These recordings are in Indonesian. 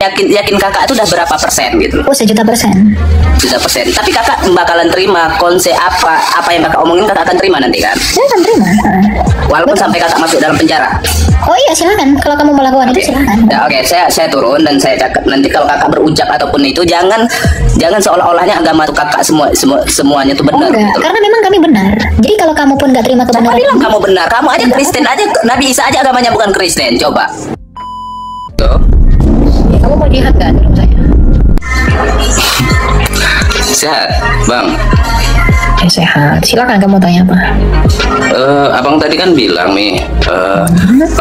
yakin kakak itu udah berapa persen gitu? Oh, 1.000.000%. 1.000.000%. Tapi kakak bakalan terima konsep apa yang kakak omongin, kakak akan terima nanti kan? Saya akan terima. Walaupun sampai kakak masuk dalam penjara. Oh iya, silakan. Kalau kamu melakukan itu silakan. Ya, oke, saya turun dan saya cakap nanti kalau kakak berucap ataupun itu jangan seolah-olahnya agama tuh kakak semuanya tuh benar. Enggak, gitu. karena memang kami benar. Jadi kalau kamu pun nggak terima Siapa kebenaran, bilang kamu benar? Kamu aja Kristen aja, Nabi Isa aja agamanya bukan Kristen. Coba. Tuh. ya, kamu mau jihad nggak di rumah saya? Sehat, Bang. Sehat. Silakan kamu tanya apa? Abang tadi kan bilang nih,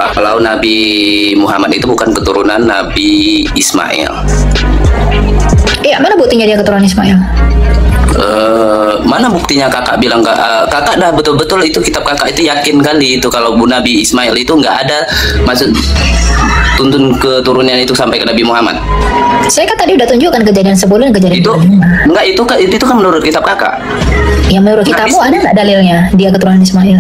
kalau Nabi Muhammad itu bukan keturunan Nabi Ismail. Iya, mana buktinya dia keturunan Ismail? Mana buktinya kakak bilang kakak dah betul-betul itu kitab kakak itu yakin kali itu kalau Nabi Ismail itu nggak ada maksud tuntun keturunan itu sampai ke Nabi Muhammad. Saya kan tadi udah tunjukkan kejadian sebelum kejadian Itu kelima. enggak, itu kan menurut kitab kakak. Ya menurut kitabmu ada nggak dalilnya dia keturunan Ismail?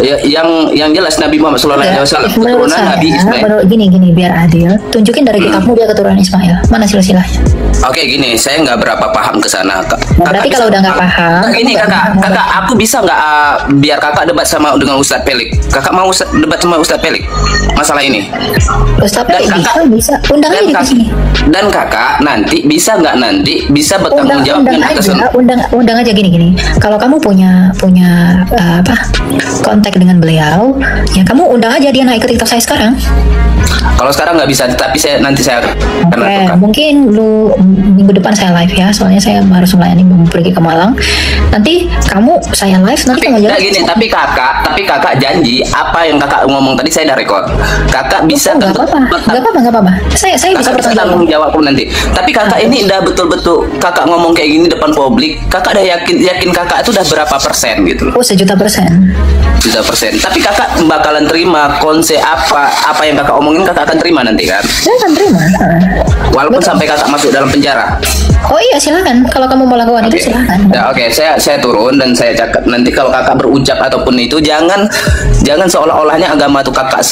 Ya, yang jelas Nabi Muhammad SAW Menurut keturunan saya, Nabi Ismail. menurut gini biar adil, tunjukin dari kitabmu dia keturunan Ismail. Mana silsilahnya? Oke, gini, saya nggak berapa paham ke sana, Kak. Nah, berarti kalau udah nggak paham, Nah, gini kamu nggak kakak, paham. aku bisa nggak biar kakak debat sama dengan Ustadz Pelik? Kakak mau debat sama Ustadz Pelik masalah ini? Ustaz Dan Pelik kakak- bisa undang aja di sini. Dan kakak nanti bisa nggak bertanggung jawab Undang dengan aja, undang aja gini. Kalau kamu punya kontak dengan beliau, ya kamu undang aja dia naik ke TikTok saya sekarang. Kalau sekarang nggak bisa, tapi nanti saya akan Oke, lakukan. mungkin lu minggu depan saya live ya, soalnya saya harus melayani mau pergi ke Malang. Nanti saya live, nanti kamu jawab. Gini, tapi kakak janji apa yang kakak ngomong tadi saya udah record. Kakak bisa Nggak apa-apa. Saya bisa kakak bertanggung tanggung jawab. jawab nanti. Tapi kakak ini udah betul-betul kakak ngomong kayak gini depan publik. Kakak udah yakin kakak itu udah berapa persen gitu loh. Oh, 1.000.000%. 1.000.000%. Tapi kakak bakalan terima konsep apa yang kakak omongin, kakak akan terima nanti kan? Saya akan terima. Walaupun sampai kakak masuk dalam penjara. Oh iya, silakan. Kalau kamu mau lakukan itu silakan. Ya, oke, saya turun dan saya cakap nanti kalau kakak berucap ataupun itu jangan seolah-olahnya agama tuh kakak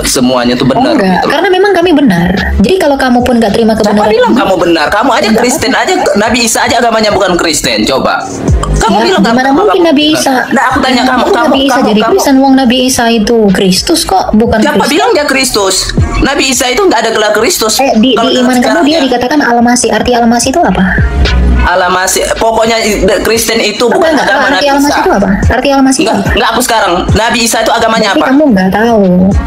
semuanya tuh benar. Enggak, gitu loh. karena memang kami benar. Jadi kalau kamu pun nggak terima Siapa kebenaran, bilang kamu benar? Kamu aja Kristen aja, Nabi Isa aja agamanya bukan Kristen. Coba. Kamu ya, bilang gimana mungkin Nabi Isa? Nah, aku tanya kamu, Nabi Isa jadi Kristen, wong Nabi Isa itu Kristus kok, bukan siapa Kristus. bilang dia Kristus? Nabi Isa itu nggak ada gelar Kristus. Di Kalau iman kamu sekarang dia ya, dikatakan Al-Masih. Arti Al-Masih itu apa? Al-Masih. Pokoknya Kristen itu bukan Enggak, agama arti Nabi Al-Masih Isa. itu apa? Arti Al-Masih itu apa? Enggak aku sekarang. Nabi Isa itu agamanya Tapi apa? kamu nggak tahu.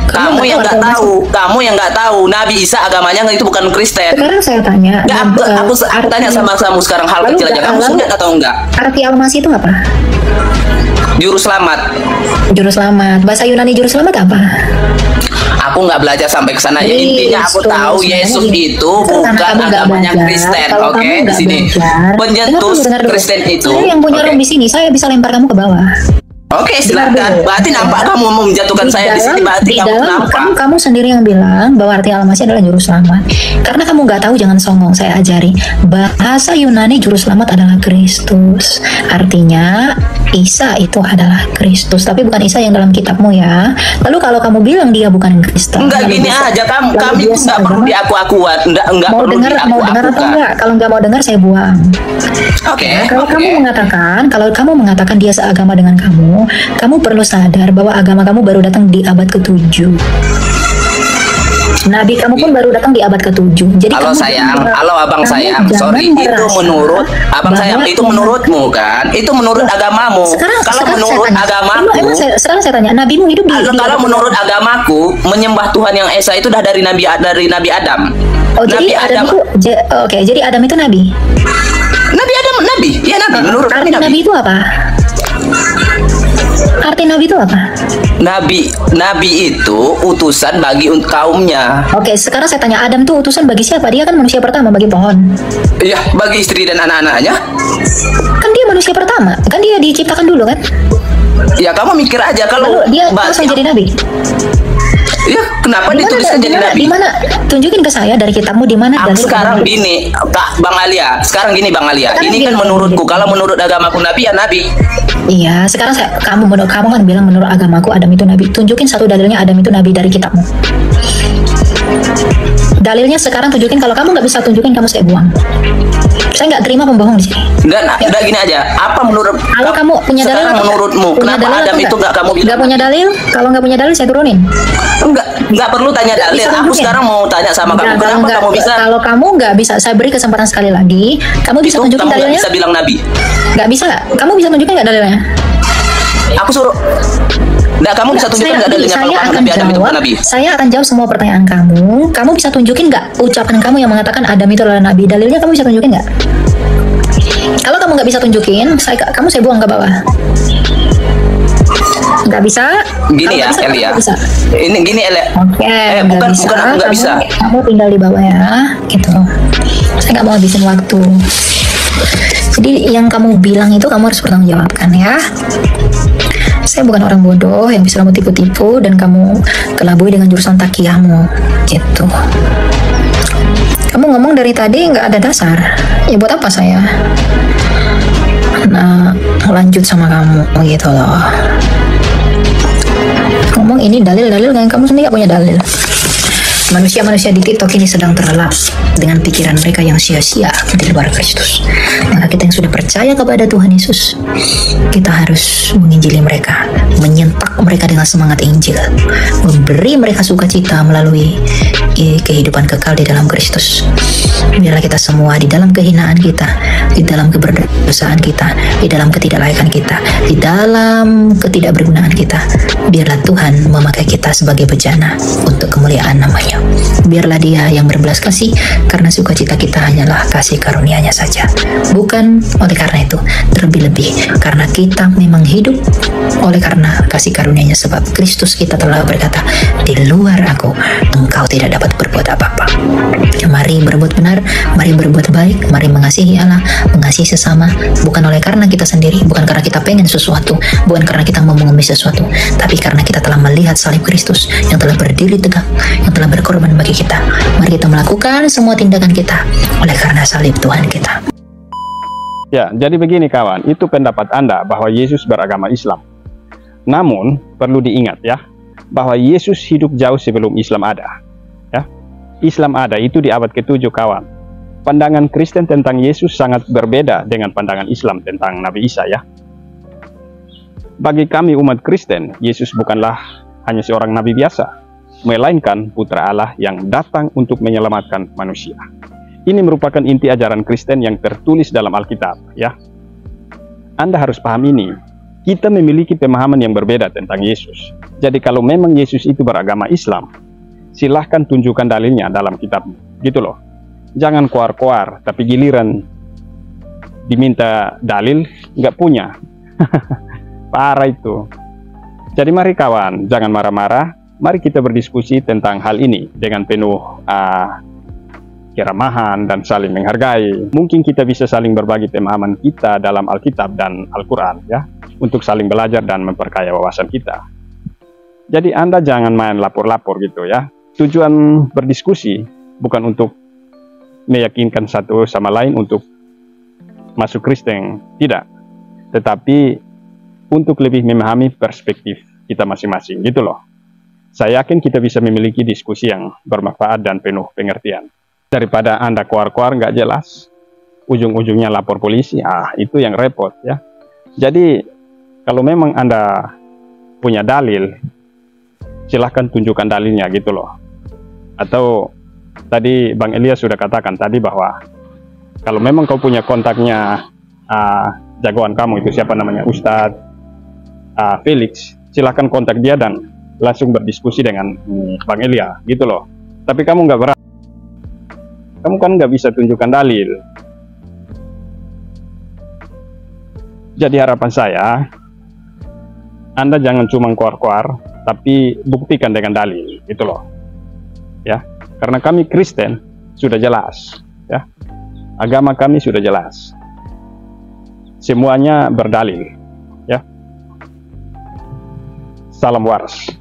Kamu yang nggak arti tahu. Al-Masih. Kamu yang nggak tahu. Nabi Isa agamanya itu bukan Kristen. Sekarang saya tanya. Nggak, aku tanya sama kamu sekarang hal Lalu kecil aja. Kamu lalu- sudah atau enggak? Arti Al-Masih itu apa? Juru selamat. Juru selamat. Bahasa Yunani juru selamat apa? Aku nggak belajar sampai ke sana. Ya, intinya aku Yesus, tahu Yesus gini. itu Karena bukan kamu nggak agamanya belajar. Kristen. Kalau Oke, kamu di nggak sini belajar, penyetus dengar dulu. Kristen itu. Saya yang punya Oke. room di sini, saya bisa lempar kamu ke bawah. Oke, silakan. Dengar dulu. Berarti nampak kamu mau menjatuhkan saya di sini. Berarti di kamu dalam nampak. kamu sendiri yang bilang bahwa arti Al-Masih adalah juru selamat. Karena kamu nggak tahu, jangan songong. Saya ajari bahasa Yunani juru selamat adalah Kristus. Artinya Isa itu adalah Kristus, tapi bukan Isa yang dalam kitabmu ya. Lalu kalau kamu bilang dia bukan Kristen, Enggak lalu gini biasa- aja lalu kami itu biasa nggak perlu agama, diaku-akuan, nggak mau perlu dengar atau diaku-akukan. enggak? Kalau nggak mau dengar saya buang. Oke, Ya, kalau oke. kalau kamu mengatakan dia seagama dengan kamu perlu sadar bahwa agama kamu baru datang di abad ke-7. Nabi kamu pun baru datang di abad ke-7. Jadi Halo kamu sayang, jangan- halo abang kamu sayang, jangan sorry itu merasa menurut abang bahwa sayang itu Tuhan- menurutmu kan? Itu menurut agamamu. Kalau sekarang menurut saya tanya, agamaku, sekarang saya tanya, nabimu hidup di kalau abad menurut agamaku menyembah Tuhan yang esa itu dah dari Nabi Adam. Oh, jadi Adam itu oke, jadi Adam itu nabi. Nabi Adam nabi, ya nabi. Menurut kami Arti nabi nabi. itu apa? Arti nabi itu apa? Nabi itu utusan bagi kaumnya. Oke, sekarang saya tanya, Adam tuh utusan bagi siapa? Dia kan manusia pertama bagi pohon. Ya, bagi istri dan anak-anaknya. Kan dia manusia pertama. Kan dia diciptakan dulu kan? Ya, kamu mikir aja kalau Lalu dia langsung jadi nabi. Ya, kenapa dituliskan jadi nabi? Di mana? Tunjukin ke saya dari kitabmu di mana dalil Sekarang nabi. gini, Kak Bang Alia. Sekarang gini Bang Alia. Sekarang Ini kan gini. menurutku. Kalau menurut agamaku nabi ya nabi. Iya, sekarang kamu kan bilang menurut agamaku Adam itu nabi. Tunjukin satu dalilnya Adam itu nabi dari kitabmu. Dalilnya sekarang tunjukin. Kalau kamu nggak bisa tunjukin, kamu saya buang. Saya nggak terima pembohong di sini. Enggak gini aja. Apa menurut Kalau kamu punya dalil, sekarang menurutmu kenapa Adam itu nggak kamu bilang? Nggak punya dalil? Kalau nggak punya dalil, saya turunin. Enggak perlu tanya dalil. Aku sekarang mau tanya sama kamu. Kenapa kamu bisa? Kalau kamu nggak bisa, saya beri kesempatan sekali lagi. Kamu bisa tunjukin kamu dalilnya? Bisa bilang nabi? Nggak bisa nggak? Kamu bisa tunjukin nggak dalilnya? Aku suruh. Nggak, kamu bisa tunjukin nggak dalilnya kalau Nabi Adam itu bukan nabi? Saya akan jawab semua pertanyaan kamu. Kamu bisa tunjukin nggak ucapan kamu yang mengatakan Adam itu adalah nabi? Dalilnya kamu bisa tunjukin nggak? Kalau kamu nggak bisa tunjukin, kamu saya buang ke bawah. Nggak bisa. Gini ya, Elia. Ini gini, Elia. Oke. Bukan aku nggak bisa. Kamu tinggal di bawah ya, gitu. Saya nggak mau habisin waktu. Jadi yang kamu bilang itu kamu harus bertanggung jawabkan ya. Saya bukan orang bodoh yang bisa kamu tipu-tipu dan kamu kelabui dengan jurusan takiyahmu, gitu. Kamu ngomong dari tadi nggak ada dasar. Ya buat apa saya? Nah, lanjut sama kamu, gitu loh. Ngomong ini dalil-dalil, kan kamu sendiri nggak punya dalil. Manusia-manusia di TikTok ini sedang terlelap dengan pikiran mereka yang sia-sia di luar Kristus. Maka kita yang sudah percaya kepada Tuhan Yesus, kita harus menginjili mereka, menyentak mereka dengan semangat Injil, memberi mereka sukacita melalui kehidupan kekal di dalam Kristus. Biarlah kita semua di dalam kehinaan kita, di dalam keberdosaan kita, di dalam ketidaklaikan kita, di dalam ketidakbergunaan kita, biarlah Tuhan memakai kita sebagai bejana untuk kemuliaan namanya. Biarlah Dia yang berbelas kasih, karena sukacita kita hanyalah kasih karunia-Nya saja. Bukan oleh karena itu, terlebih-lebih karena kita memang hidup oleh karena kasih karunia-Nya, sebab Kristus kita telah berkata, di luar aku engkau tidak dapat berbuat apa-apa. Mari berbuat benar, mari berbuat baik, mari mengasihi Allah, mengasihi sesama, bukan oleh karena kita sendiri, bukan karena kita pengen sesuatu, bukan karena kita mau mengemis sesuatu, tapi karena kita telah melihat salib Kristus yang telah berdiri tegak, yang telah berkorban bagi kita. Mari kita melakukan semua tindakan kita oleh karena salib Tuhan kita. Ya, jadi begini kawan, itu pendapat Anda bahwa Yesus beragama Islam. Namun, perlu diingat ya, bahwa Yesus hidup jauh sebelum Islam ada. Ya, Islam ada itu di abad ke-7 kawan. Pandangan Kristen tentang Yesus sangat berbeda dengan pandangan Islam tentang Nabi Isa ya. Bagi kami umat Kristen, Yesus bukanlah hanya seorang nabi biasa, melainkan putra Allah yang datang untuk menyelamatkan manusia. Ini merupakan inti ajaran Kristen yang tertulis dalam Alkitab ya. Anda harus paham ini. Kita memiliki pemahaman yang berbeda tentang Yesus. Jadi kalau memang Yesus itu beragama Islam, silahkan tunjukkan dalilnya dalam kitabmu. Gitu loh. Jangan koar-koar, tapi giliran diminta dalil, nggak punya. Parah itu. Jadi mari kawan, jangan marah-marah. Mari kita berdiskusi tentang hal ini dengan penuh keramahan dan saling menghargai. Mungkin kita bisa saling berbagi pemahaman kita dalam Alkitab dan Al-Quran ya, untuk saling belajar dan memperkaya wawasan kita. Jadi Anda jangan main lapor-lapor gitu ya. Tujuan berdiskusi bukan untuk meyakinkan satu sama lain untuk masuk Kristen, tidak. Tetapi untuk lebih memahami perspektif kita masing-masing gitu loh. Saya yakin kita bisa memiliki diskusi yang bermanfaat dan penuh pengertian. Daripada Anda koar-koar nggak jelas, ujung-ujungnya lapor polisi, itu yang repot ya. Jadi kalau memang Anda punya dalil, silahkan tunjukkan dalilnya gitu loh. Atau tadi Bang Elias sudah katakan tadi bahwa kalau memang kau punya kontaknya jagoan kamu itu siapa namanya, Ustadz Felix, silahkan kontak dia dan langsung berdiskusi dengan Bang Elia gitu loh. Tapi kamu nggak berani, kamu kan nggak bisa tunjukkan dalil. Jadi harapan saya, Anda jangan cuma koar-koar, tapi buktikan dengan dalil gitu loh ya. Karena kami Kristen sudah jelas ya, agama kami sudah jelas, semuanya berdalil ya. Salam waras.